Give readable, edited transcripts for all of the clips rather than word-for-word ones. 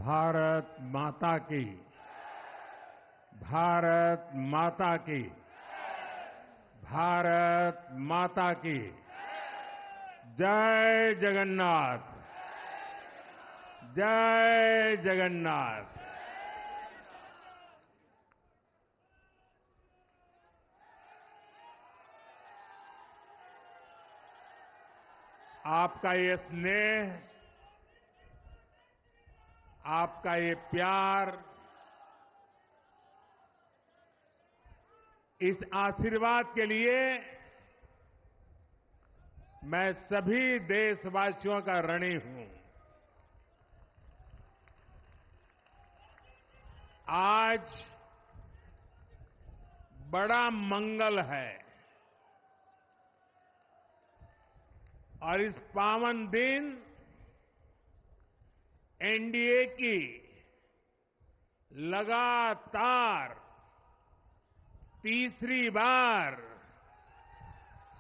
भारत माता की। भारत माता की। भारत माता की। जय जगन्नाथ। जय जगन्नाथ। आपका ये स्नेह, आपका ये प्यार, इस आशीर्वाद के लिए मैं सभी देशवासियों का ऋणी हूं। आज बड़ा मंगल है और इस पावन दिन एनडीए की लगातार तीसरी बार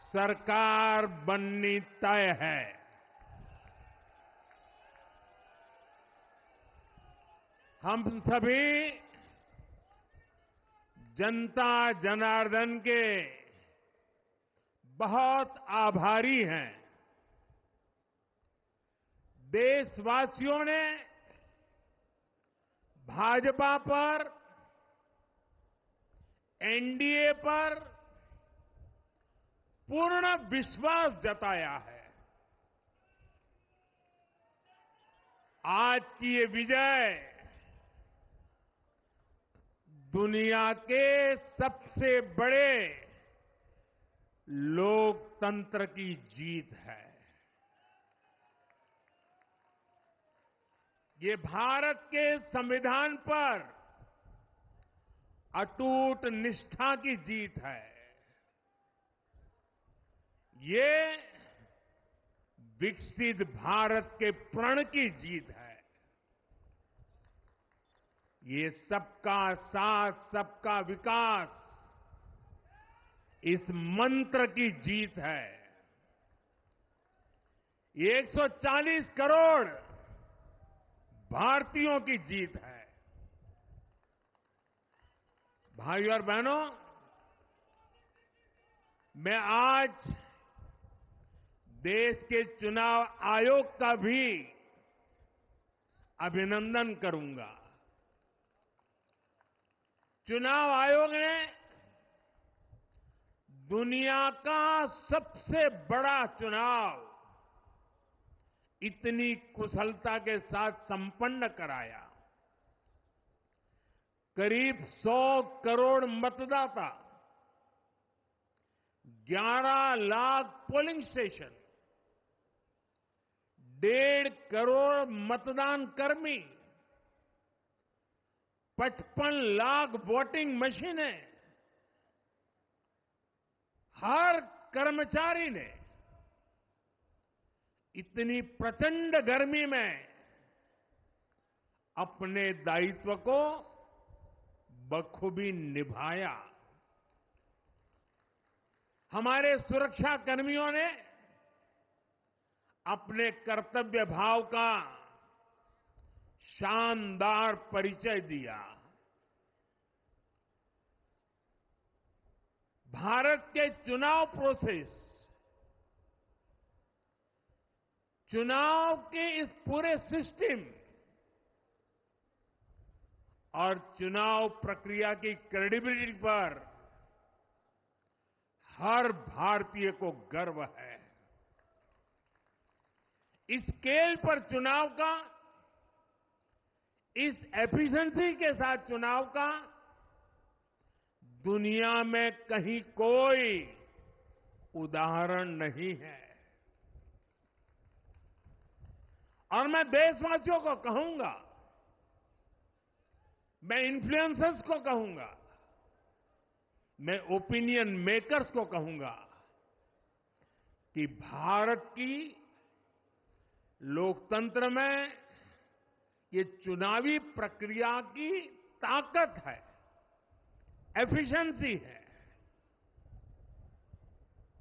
सरकार बननी तय है। हम सभी जनता जनार्दन के बहुत आभारी हैं। देशवासियों ने भाजपा पर, एनडीए पर पूर्ण विश्वास जताया है। आज की ये विजय दुनिया के सबसे बड़े लोकतंत्र की जीत है। ये भारत के संविधान पर अटूट निष्ठा की जीत है। ये विकसित भारत के प्रण की जीत है। ये सबका साथ, सबका विकास, इस मंत्र की जीत है। ये 140 करोड़ भारतीयों की जीत है। भाइयों और बहनों, मैं आज देश के चुनाव आयोग का भी अभिनंदन करूंगा। चुनाव आयोग ने दुनिया का सबसे बड़ा चुनाव इतनी कुशलता के साथ संपन्न कराया। करीब 100 करोड़ मतदाता, 11 लाख पोलिंग स्टेशन, 1.5 करोड़ मतदान कर्मी, 55 लाख वोटिंग मशीनें, हर कर्मचारी ने इतनी प्रचंड गर्मी में अपने दायित्व को बखूबी निभाया। हमारे सुरक्षा कर्मियों ने अपने कर्तव्य भाव का शानदार परिचय दिया। भारत के चुनाव प्रोसेस, चुनाव के इस पूरे सिस्टम और चुनाव प्रक्रिया की क्रेडिबिलिटी पर हर भारतीय को गर्व है। इस स्केल पर चुनाव का, इस एफिशिएंसी के साथ चुनाव का दुनिया में कहीं कोई उदाहरण नहीं है। और मैं देशवासियों को कहूंगा, मैं इन्फ्लुएंसर्स को कहूंगा, मैं ओपिनियन मेकर्स को कहूंगा कि भारत की लोकतंत्र में ये चुनावी प्रक्रिया की ताकत है, एफिशिएंसी है।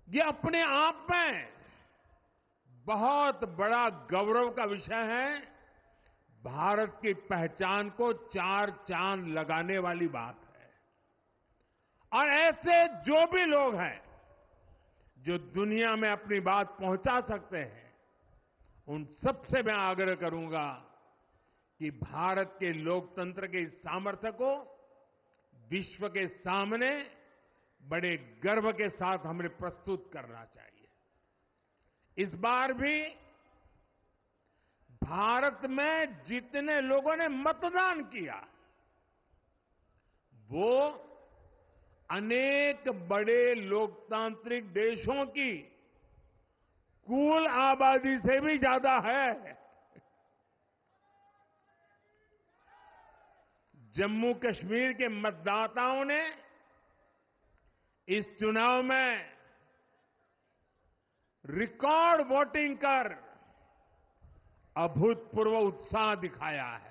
ये अपने आप में बहुत बड़ा गौरव का विषय है। भारत की पहचान को चार चांद लगाने वाली बात है। और ऐसे जो भी लोग हैं जो दुनिया में अपनी बात पहुंचा सकते हैं, उन सबसे मैं आग्रह करूंगा कि भारत के लोकतंत्र के इस सामर्थ्य को विश्व के सामने बड़े गर्व के साथ हमें प्रस्तुत करना चाहिए। इस बार भी भारत में जितने लोगों ने मतदान किया, वो अनेक बड़े लोकतांत्रिक देशों की कुल आबादी से भी ज्यादा है। जम्मू कश्मीर के मतदाताओं ने इस चुनाव में रिकॉर्ड वोटिंग कर अभूतपूर्व उत्साह दिखाया है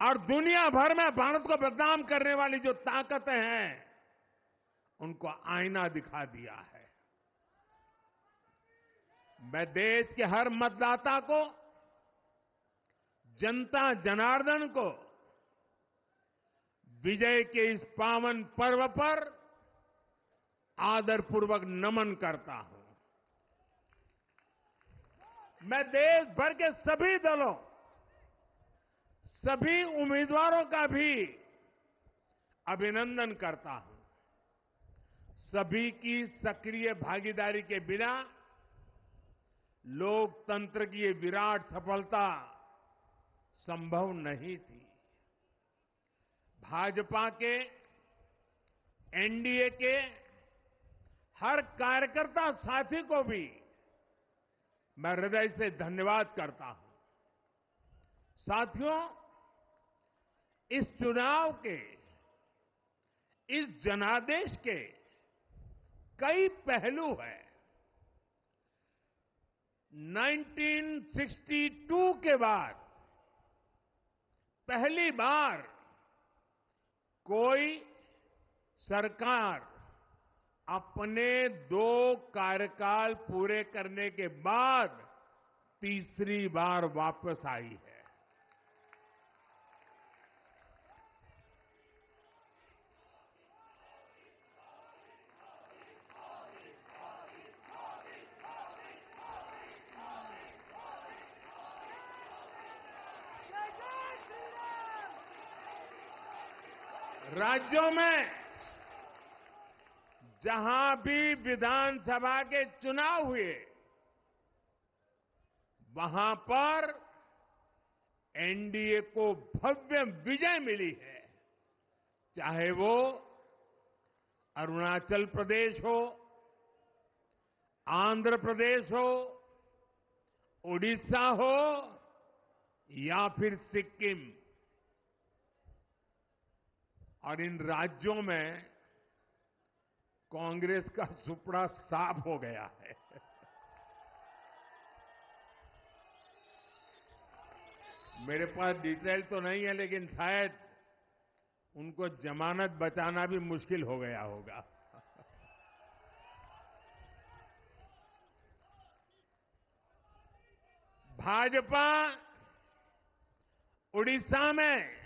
और दुनिया भर में भारत को बदनाम करने वाली जो ताकतें हैं, उनको आईना दिखा दिया है। मैं देश के हर मतदाता को, जनता जनार्दन को विजय के इस पावन पर्व पर आदरपूर्वक नमन करता हूं। मैं देश भर के सभी दलों, सभी उम्मीदवारों का भी अभिनंदन करता हूं। सभी की सक्रिय भागीदारी के बिना लोकतंत्र की ये विराट सफलता संभव नहीं थी। भाजपा के, एनडीए के हर कार्यकर्ता साथी को भी मैं हृदय से धन्यवाद करता हूं। साथियों, इस चुनाव के, इस जनादेश के कई पहलू हैं। 1962 के बाद पहली बार कोई सरकार अपने 2 कार्यकाल पूरे करने के बाद तीसरी बार वापस आई है। राज्यों में जहां भी विधानसभा के चुनाव हुए, वहां पर एनडीए को भव्य विजय मिली है। चाहे वो अरुणाचल प्रदेश हो, आंध्र प्रदेश हो, उड़ीसा हो या फिर सिक्किम। और इन राज्यों में कांग्रेस का सुपड़ा साफ हो गया है। मेरे पास डिटेल तो नहीं है, लेकिन शायद उनको जमानत बचाना भी मुश्किल हो गया होगा। भाजपा उड़ीसा में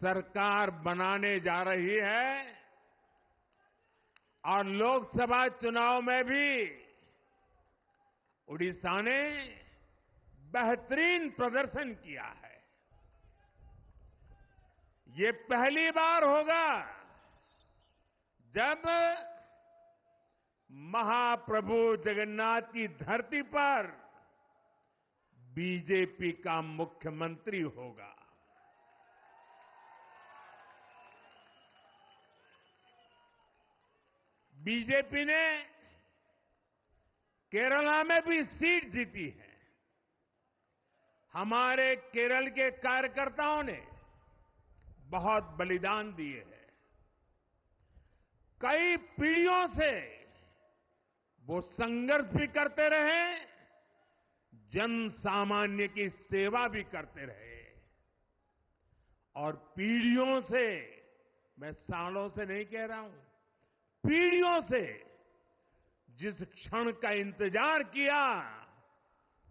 सरकार बनाने जा रही है और लोकसभा चुनाव में भी उड़ीसा ने बेहतरीन प्रदर्शन किया है। ये पहली बार होगा जब महाप्रभु जगन्नाथ की धरती पर बीजेपी का मुख्यमंत्री होगा। बीजेपी ने केरला में भी सीट जीती है। हमारे केरल के कार्यकर्ताओं ने बहुत बलिदान दिए हैं। कई पीढ़ियों से वो संघर्ष भी करते रहे, जन सामान्य की सेवा भी करते रहे और पीढ़ियों से, मैं सालों से नहीं कह रहा हूं, पीढ़ियों से जिस क्षण का इंतजार किया,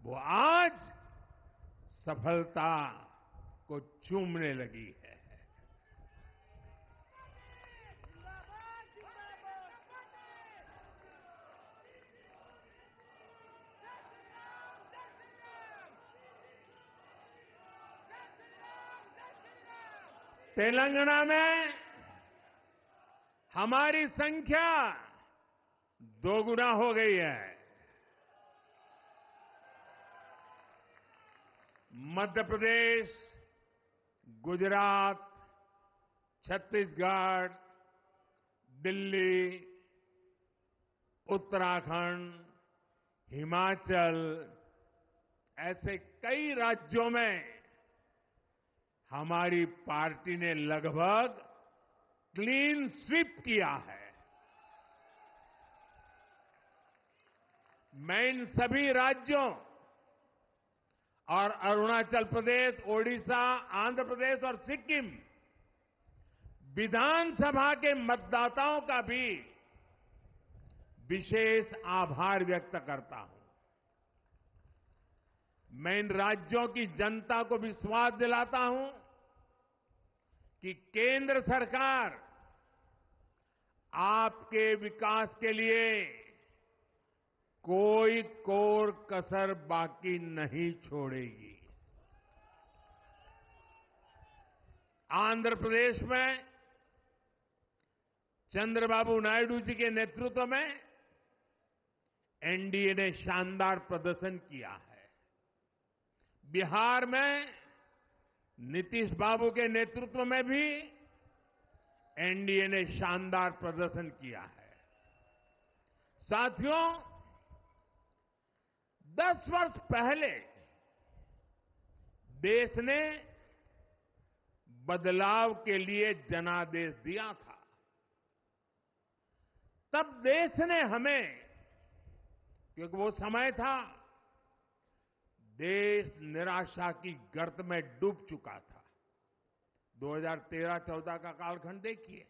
वो आज सफलता को चूमने लगी है। तेलंगाना में हमारी संख्या दोगुना हो गई है। मध्य प्रदेश, गुजरात, छत्तीसगढ़, दिल्ली, उत्तराखंड, हिमाचल, ऐसे कई राज्यों में हमारी पार्टी ने लगभग क्लीन स्वीप किया है। मैं इन सभी राज्यों और अरुणाचल प्रदेश, ओडिशा, आंध्र प्रदेश और सिक्किम विधानसभा के मतदाताओं का भी विशेष आभार व्यक्त करता हूं। मैं इन राज्यों की जनता को विश्वास दिलाता हूं कि केंद्र सरकार आपके विकास के लिए कोई कोर कसर बाकी नहीं छोड़ेगी। आंध्र प्रदेश में चंद्रबाबू नायडू जी के नेतृत्व में एनडीए ने शानदार प्रदर्शन किया है। बिहार में नीतीश बाबू के नेतृत्व में भी एनडीए ने शानदार प्रदर्शन किया है। साथियों, 10 वर्ष पहले देश ने बदलाव के लिए जनादेश दिया था। तब देश ने हमें, क्योंकि वो समय था देश निराशा की गर्त में डूब चुका था। 2013-14 का कालखंड देखिए,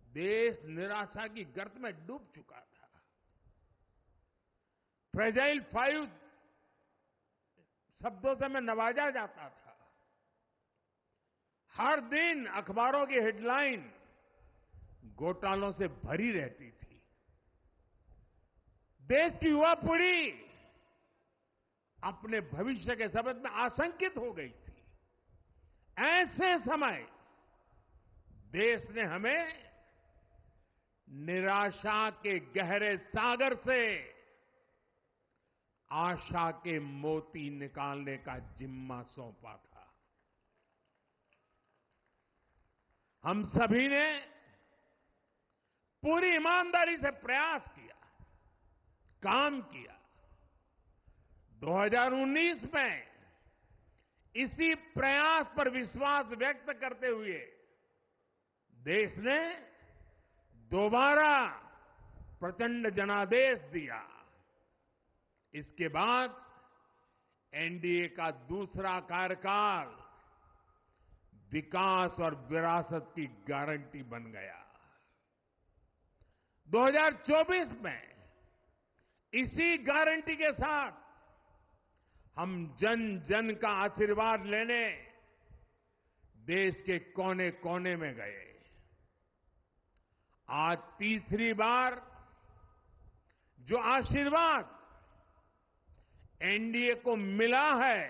देश निराशा की गर्त में डूब चुका था। फ्रेजाइल 5 शब्दों से मैं नवाजा जाता था। हर दिन अखबारों की हेडलाइन घोटालों से भरी रहती थी। देश की युवा पीढ़ी अपने भविष्य के संबंध में आशंकित हो गई थी। ऐसे समय देश ने हमें निराशा के गहरे सागर से आशा के मोती निकालने का जिम्मा सौंपा था। हम सभी ने पूरी ईमानदारी से प्रयास किया, काम किया। 2019 में इसी प्रयास पर विश्वास व्यक्त करते हुए देश ने दोबारा प्रचंड जनादेश दिया। इसके बाद एनडीए का दूसरा कार्यकाल विकास और विरासत की गारंटी बन गया। 2024 में इसी गारंटी के साथ हम जन जन का आशीर्वाद लेने देश के कोने कोने में गए। आज तीसरी बार जो आशीर्वाद एनडीए को मिला है,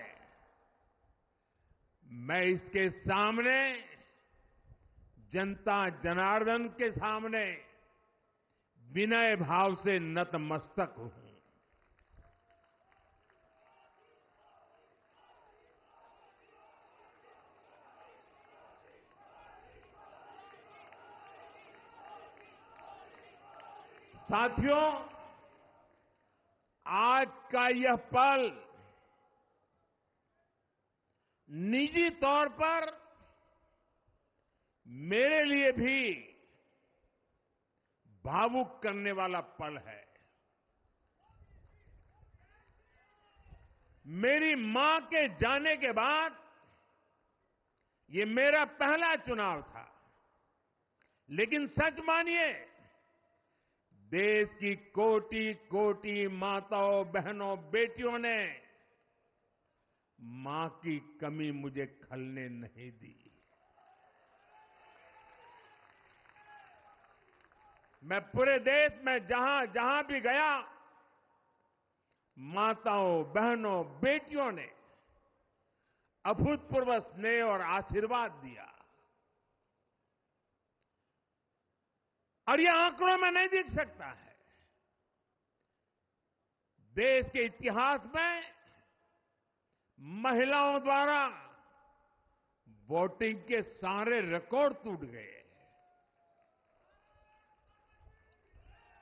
मैं इसके सामने, जनता जनार्दन के सामने विनय भाव से नतमस्तक हूं। साथियों, आज का यह पल निजी तौर पर मेरे लिए भी भावुक करने वाला पल है। मेरी मां के जाने के बाद ये मेरा पहला चुनाव था, लेकिन सच मानिए देश की कोटि कोटि माताओं, बहनों, बेटियों ने मां की कमी मुझे खलने नहीं दी। मैं पूरे देश में जहां जहां भी गया, माताओं, बहनों, बेटियों ने अभूतपूर्व स्नेह और आशीर्वाद दिया। और यह आंकड़ों में नहीं दिख सकता है। देश के इतिहास में महिलाओं द्वारा वोटिंग के सारे रिकॉर्ड टूट गए।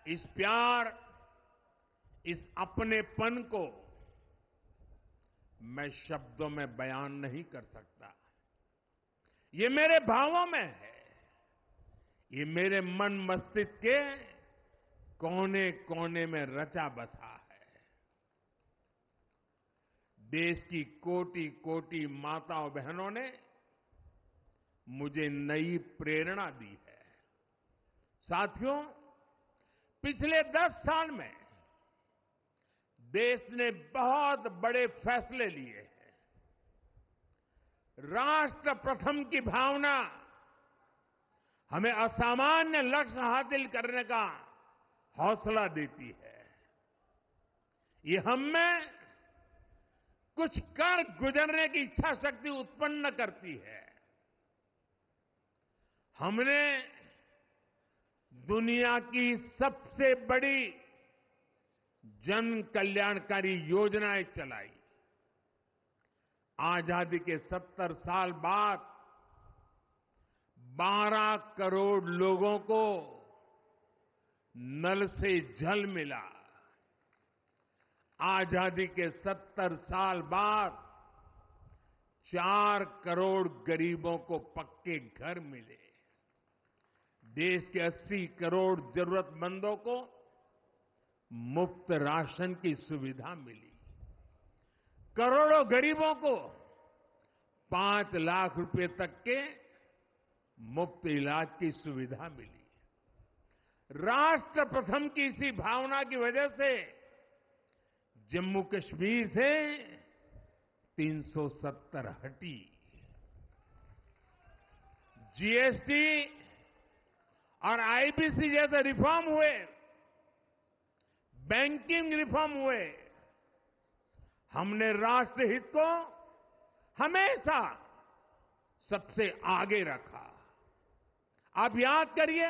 इस प्यार, इस अपनेपन को मैं शब्दों में बयान नहीं कर सकता। ये मेरे भावों में है। ये मेरे मन मस्तिष्क के कोने कोने में रचा बसा है। देश की कोटि कोटि माताओं, बहनों ने मुझे नई प्रेरणा दी है। साथियों, पिछले 10 साल में देश ने बहुत बड़े फैसले लिए हैं। राष्ट्र प्रथम की भावना हमें असामान्य लक्ष्य हासिल करने का हौसला देती है। ये हम में कुछ कर गुजरने की इच्छा शक्ति उत्पन्न करती है। हमने दुनिया की सबसे बड़ी जन कल्याणकारी योजनाएं चलाई। आजादी के 70 साल बाद 12 करोड़ लोगों को नल से जल मिला। आजादी के 70 साल बाद 4 करोड़ गरीबों को पक्के घर मिले। देश के 80 करोड़ जरूरतमंदों को मुफ्त राशन की सुविधा मिली। करोड़ों गरीबों को 5 लाख रुपए तक के मुफ्त इलाज की सुविधा मिली। राष्ट्र प्रथम की इसी भावना की वजह से जम्मू कश्मीर से 370 हटी। जीएसटी और आईबीसी जैसे रिफॉर्म हुए, बैंकिंग रिफॉर्म हुए। हमने राष्ट्रहित को हमेशा सबसे आगे रखा। आप याद करिए,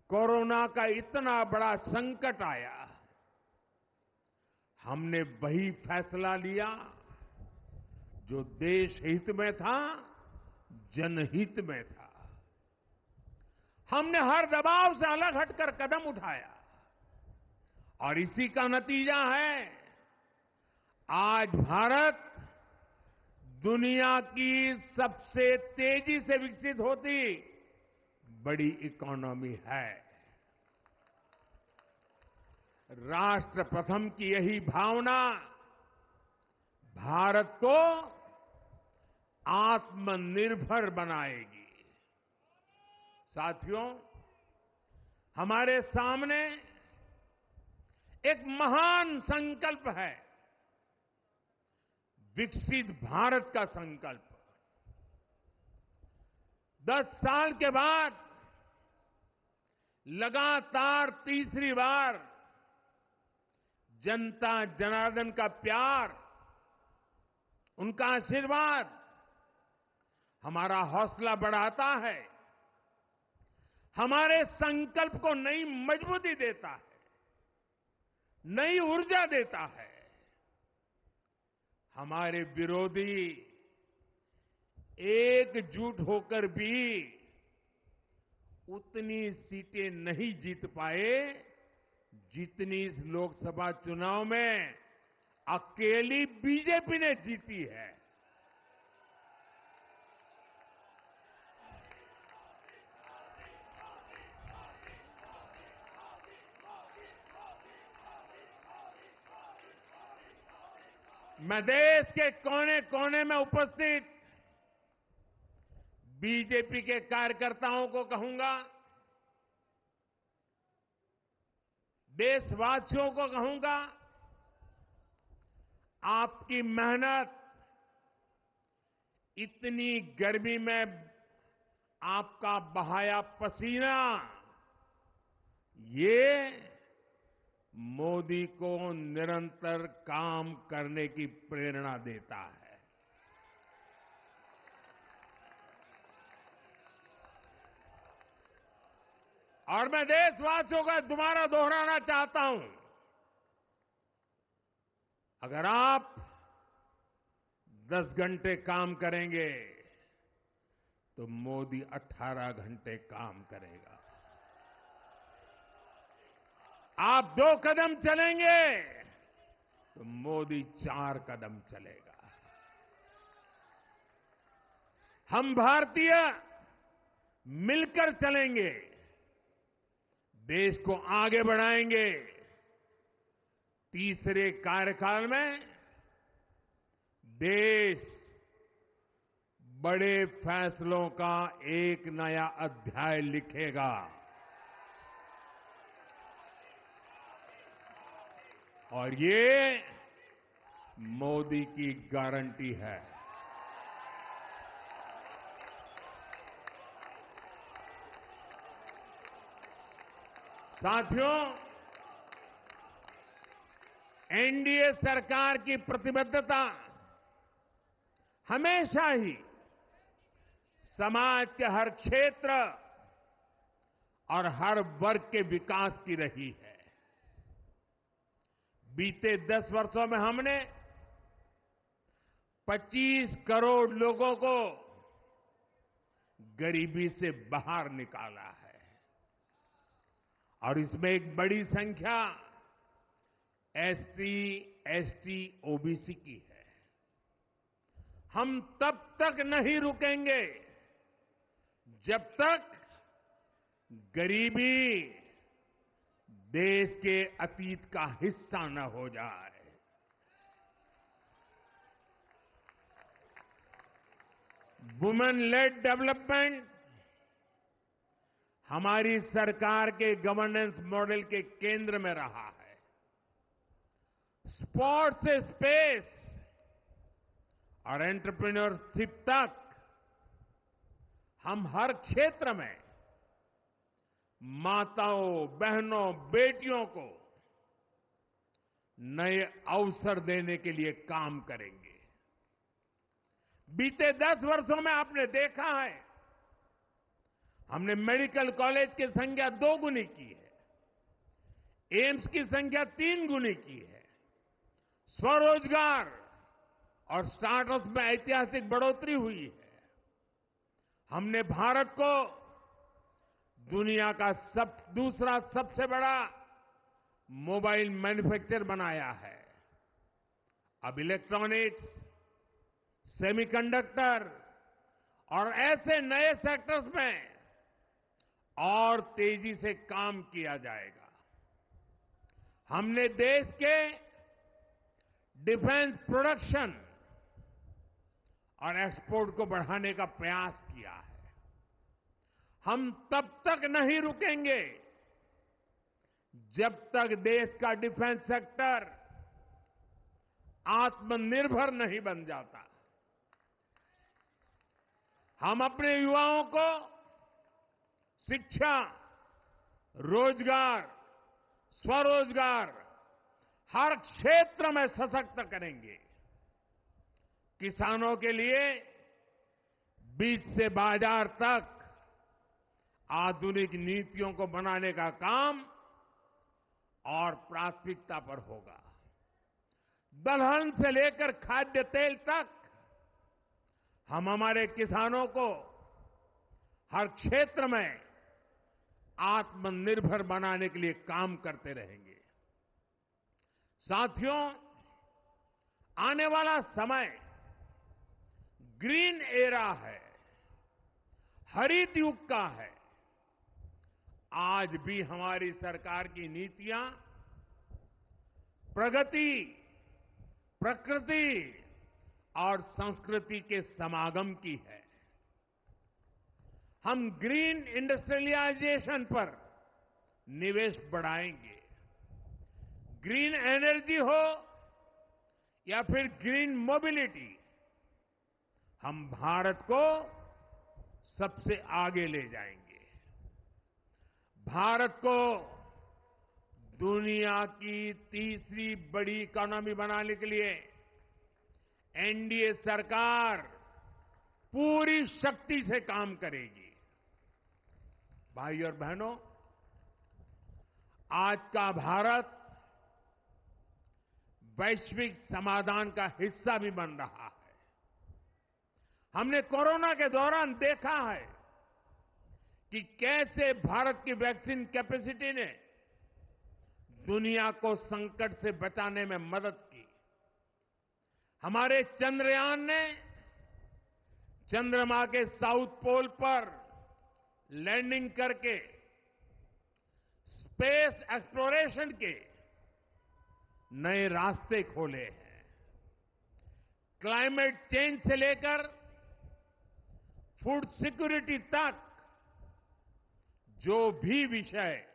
कोरोना का इतना बड़ा संकट आया, हमने वही फैसला लिया जो देश हित में था, जनहित में था। हमने हर दबाव से अलग हटकर कदम उठाया और इसी का नतीजा है आज भारत दुनिया की सबसे तेजी से विकसित होती बड़ी इकोनॉमी है। राष्ट्र प्रथम की यही भावना भारत को आत्मनिर्भर बनाएगी। साथियों, हमारे सामने एक महान संकल्प है, विकसित भारत का संकल्प। 10 साल के बाद लगातार तीसरी बार जनता जनार्दन का प्यार, उनका आशीर्वाद हमारा हौसला बढ़ाता है, हमारे संकल्प को नई मजबूती देता है, नई ऊर्जा देता है। हमारे विरोधी एकजुट होकर भी उतनी सीटें नहीं जीत पाए जितनी इस लोकसभा चुनाव में अकेली बीजेपी ने जीती है। मैं देश के कोने कोने में उपस्थित बीजेपी के कार्यकर्ताओं को कहूंगा, देशवासियों को कहूंगा, आपकी मेहनत, इतनी गर्मी में आपका बहाया पसीना, ये मोदी को निरंतर काम करने की प्रेरणा देता है। और मैं देशवासियों का दोबारा दोहराना चाहता हूं, अगर आप 10 घंटे काम करेंगे तो मोदी 18 घंटे काम करेगा। आप 2 कदम चलेंगे तो मोदी 4 कदम चलेगा। हम भारतीय मिलकर चलेंगे, देश को आगे बढ़ाएंगे। तीसरे कार्यकाल में देश बड़े फैसलों का एक नया अध्याय लिखेगा। और ये मोदी की गारंटी है। साथियों, एनडीए सरकार की प्रतिबद्धता हमेशा ही समाज के हर क्षेत्र और हर वर्ग के विकास की रही है। बीते 10 वर्षों में हमने 25 करोड़ लोगों को गरीबी से बाहर निकाला है, और इसमें एक बड़ी संख्या एसटी, एसटी, ओबीसी की है। हम तब तक नहीं रुकेंगे जब तक गरीबी देश के अतीत का हिस्सा न हो जाए। वुमेन लेड डेवलपमेंट हमारी सरकार के गवर्नेंस मॉडल के केंद्र में रहा है। स्पोर्ट्स से स्पेस और एंटरप्रेन्योरशिप तक हम हर क्षेत्र में माताओं, बहनों, बेटियों को नए अवसर देने के लिए काम करेंगे। बीते 10 वर्षों में आपने देखा है, हमने मेडिकल कॉलेज की संख्या 2 गुनी की है, एम्स की संख्या 3 गुनी की है, स्वरोजगार और स्टार्टअप में ऐतिहासिक बढ़ोतरी हुई है। हमने भारत को दुनिया का दूसरा सबसे बड़ा मोबाइल मैन्युफैक्चरर बनाया है। अब इलेक्ट्रॉनिक्स, सेमीकंडक्टर और ऐसे नए सेक्टर्स में और तेजी से काम किया जाएगा। हमने देश के डिफेंस प्रोडक्शन और एक्सपोर्ट को बढ़ाने का प्रयास किया है। हम तब तक नहीं रुकेंगे जब तक देश का डिफेंस सेक्टर आत्मनिर्भर नहीं बन जाता। हम अपने युवाओं को शिक्षा, रोजगार, स्वरोजगार हर क्षेत्र में सशक्त करेंगे। किसानों के लिए बीज से बाजार तक आधुनिक नीतियों को बनाने का काम और प्राथमिकता पर होगा। दलहन से लेकर खाद्य तेल तक हम हमारे किसानों को हर क्षेत्र में आत्मनिर्भर बनाने के लिए काम करते रहेंगे। साथियों, आने वाला समय ग्रीन एरा है, हरित युग का है। आज भी हमारी सरकार की नीतियां प्रगति, प्रकृति और संस्कृति के समागम की है। हम ग्रीन इंडस्ट्रियलाइजेशन पर निवेश बढ़ाएंगे, ग्रीन एनर्जी हो या फिर ग्रीन मोबिलिटी, हम भारत को सबसे आगे ले जाएंगे। भारत को दुनिया की तीसरी बड़ी इकोनॉमी बनाने के लिए एनडीए सरकार पूरी शक्ति से काम करेगी। भाई और बहनों, आज का भारत वैश्विक समाधान का हिस्सा भी बन रहा है। हमने कोरोना के दौरान देखा है कि कैसे भारत की वैक्सीन कैपेसिटी ने दुनिया को संकट से बचाने में मदद की। हमारे चंद्रयान ने चंद्रमा के साउथ पोल पर लैंडिंग करके स्पेस एक्सप्लोरेशन के नए रास्ते खोले हैं। क्लाइमेट चेंज से लेकर फूड सिक्योरिटी तक जो भी विषय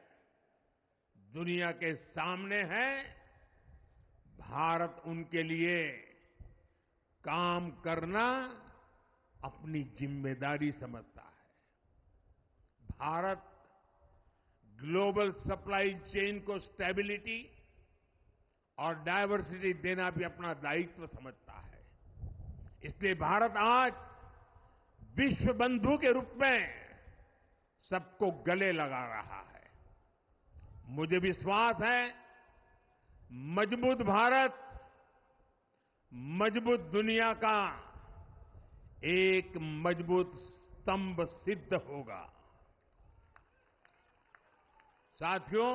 दुनिया के सामने है, भारत उनके लिए काम करना अपनी जिम्मेदारी समझता है। भारत ग्लोबल सप्लाई चेन को स्टेबिलिटी और डायवर्सिटी देना भी अपना दायित्व समझता है। इसलिए भारत आज विश्व बंधु के रूप में सबको गले लगा रहा है। मुझे विश्वास है, मजबूत भारत मजबूत दुनिया का एक मजबूत स्तंभ सिद्ध होगा। साथियों,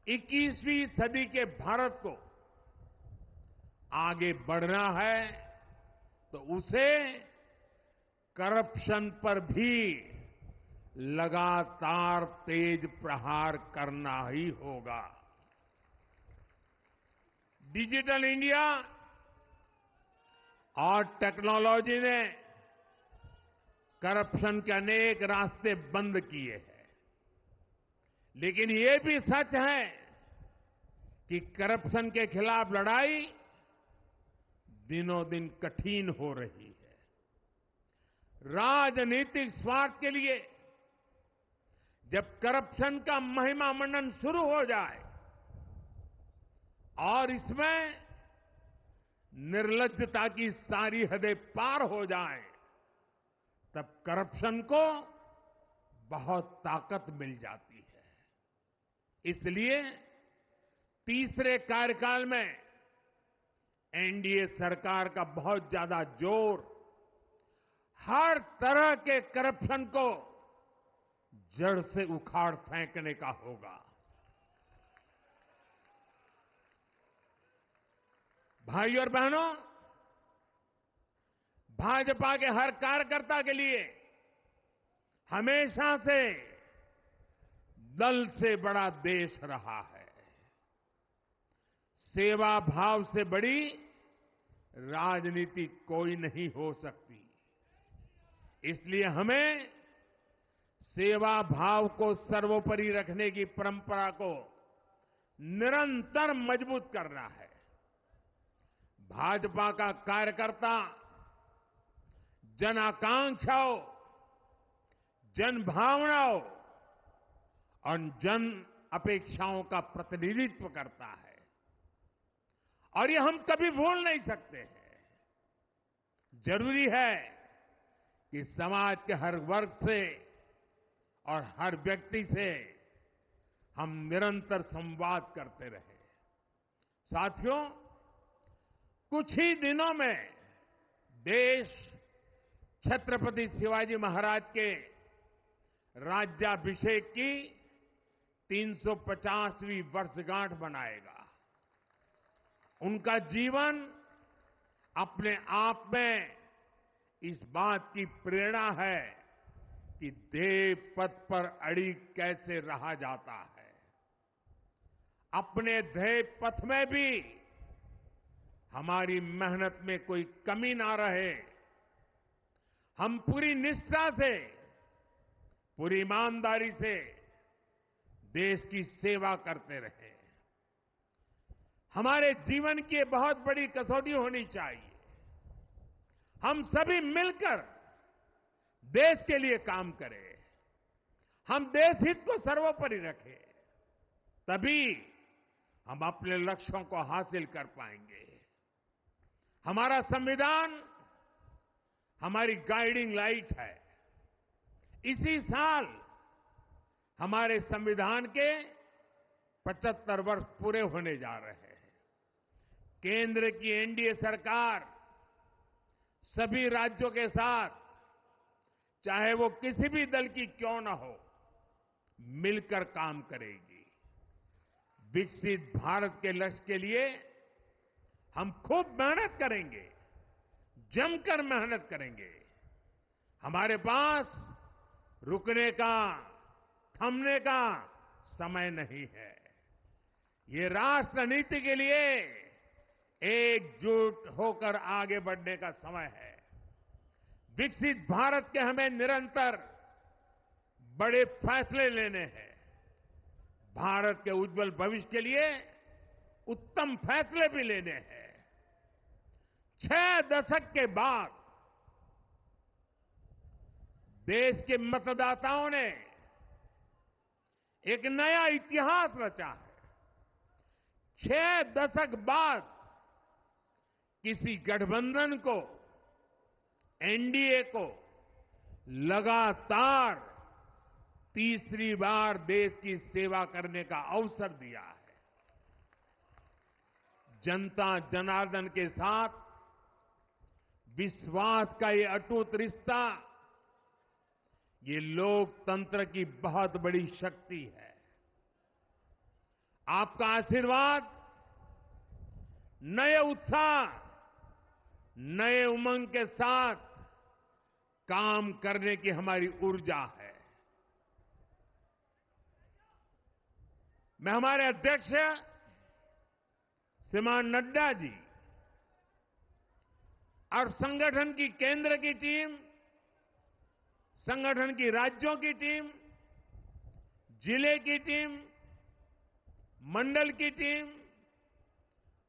21वीं सदी के भारत को आगे बढ़ना है तो उसे करप्शन पर भी लगातार तेज प्रहार करना ही होगा। डिजिटल इंडिया और टेक्नोलॉजी ने करप्शन के अनेक रास्ते बंद किए हैं, लेकिन ये भी सच है कि करप्शन के खिलाफ लड़ाई दिनों दिन कठिन हो रही है। राजनीतिक स्वार्थ के लिए जब करप्शन का महिमा मंडन शुरू हो जाए और इसमें निर्लज्जता की सारी हदें पार हो जाए, तब करप्शन को बहुत ताकत मिल जाती है। इसलिए तीसरे कार्यकाल में एनडीए सरकार का बहुत ज्यादा जोर हर तरह के करप्शन को जड़ से उखाड़ फेंकने का होगा। भाई और बहनों, भाजपा के हर कार्यकर्ता के लिए हमेशा से दल से बड़ा देश रहा है। सेवा भाव से बड़ी राजनीति कोई नहीं हो सकती। इसलिए हमें सेवा भाव को सर्वोपरि रखने की परंपरा को निरंतर मजबूत करना है। भाजपा का कार्यकर्ता जन आकांक्षाओं, जन भावनाओं और जन अपेक्षाओं का प्रतिनिधित्व करता है, और ये हम कभी भूल नहीं सकते हैं। जरूरी है कि समाज के हर वर्ग से और हर व्यक्ति से हम निरंतर संवाद करते रहें। साथियों, कुछ ही दिनों में देश छत्रपति शिवाजी महाराज के राज्याभिषेक की 350वीं वर्षगांठ मनाएगा। उनका जीवन अपने आप में इस बात की प्रेरणा है कि ध्येय पथ पर अड़ी कैसे रहा जाता है। अपने ध्येय पथ में भी हमारी मेहनत में कोई कमी ना रहे। हम पूरी निष्ठा से, पूरी ईमानदारी से देश की सेवा करते रहे। हमारे जीवन की बहुत बड़ी कसौटी होनी चाहिए। हम सभी मिलकर देश के लिए काम करें, हम देश हित को सर्वोपरि रखें, तभी हम अपने लक्ष्यों को हासिल कर पाएंगे। हमारा संविधान हमारी गाइडिंग लाइट है। इसी साल हमारे संविधान के 75 वर्ष पूरे होने जा रहे हैं। केंद्र की एनडीए सरकार सभी राज्यों के साथ, चाहे वो किसी भी दल की क्यों न हो, मिलकर काम करेगी। विकसित भारत के लक्ष्य के लिए हम खूब मेहनत करेंगे, जमकर मेहनत करेंगे। हमारे पास रुकने का, थमने का समय नहीं है। ये राष्ट्र नीति के लिए एकजुट होकर आगे बढ़ने का समय है। विकसित भारत के हमें निरंतर बड़े फैसले लेने हैं। भारत के उज्जवल भविष्य के लिए उत्तम फैसले भी लेने हैं। 6 दशक के बाद देश के मतदाताओं ने एक नया इतिहास रचा है। 6 दशक बाद किसी गठबंधन को, एनडीए को लगातार तीसरी बार देश की सेवा करने का अवसर दिया है। जनता जनार्दन के साथ विश्वास का ये अटूट रिश्ता, ये लोकतंत्र की बहुत बड़ी शक्ति है। आपका आशीर्वाद नए उत्साह, नए उमंग के साथ काम करने की हमारी ऊर्जा है। मैं हमारे अध्यक्ष श्रीमान नड्डा जी और संगठन की केंद्र की टीम, संगठन की राज्यों की टीम, जिले की टीम, मंडल की टीम,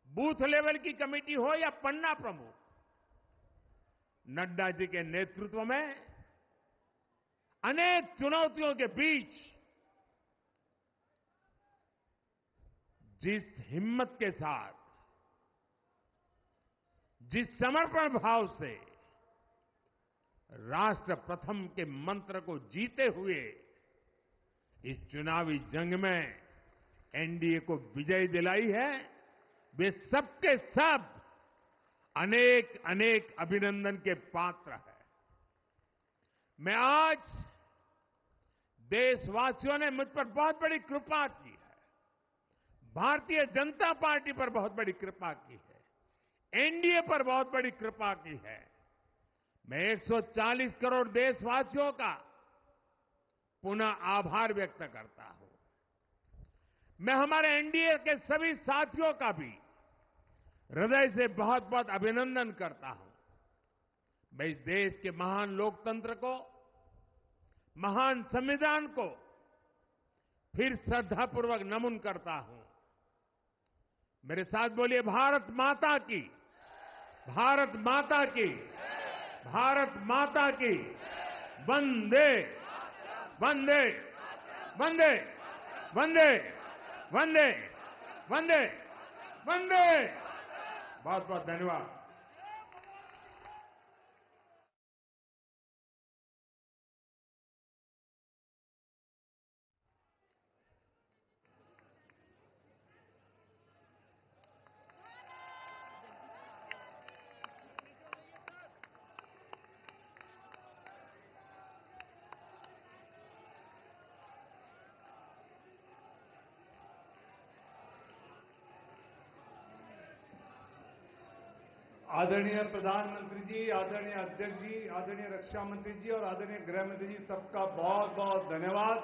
बूथ लेवल की कमेटी हो या पन्ना प्रमुख, नड्डा जी के नेतृत्व में अनेक चुनौतियों के बीच जिस हिम्मत के साथ, जिस समर्पण भाव से राष्ट्र प्रथम के मंत्र को जीते हुए इस चुनावी जंग में एनडीए को विजय दिलाई है, वे सबके सब अनेक अनेक अभिनंदन के पात्र हैं। मैं आज देशवासियों ने मुझ पर बहुत बड़ी कृपा की है, भारतीय जनता पार्टी पर बहुत बड़ी कृपा की है, एनडीए पर बहुत बड़ी कृपा की है। मैं 140 करोड़ देशवासियों का पुनः आभार व्यक्त करता हूं। मैं हमारे एनडीए के सभी साथियों का भी हृदय से बहुत बहुत अभिनंदन करता हूं। मैं इस देश के महान लोकतंत्र को, महान संविधान को फिर श्रद्धापूर्वक नमन करता हूं। मेरे साथ बोलिए, भारत माता की, भारत माता की, भारत माता की, वंदे वंदे वंदे वंदे वंदे वंदे वंदे। बहुत बहुत धन्यवाद। आदरणीय प्रधानमंत्री जी, आदरणीय अध्यक्ष जी, आदरणीय रक्षा मंत्री जी और आदरणीय गृह मंत्री जी, सबका बहुत बहुत धन्यवाद।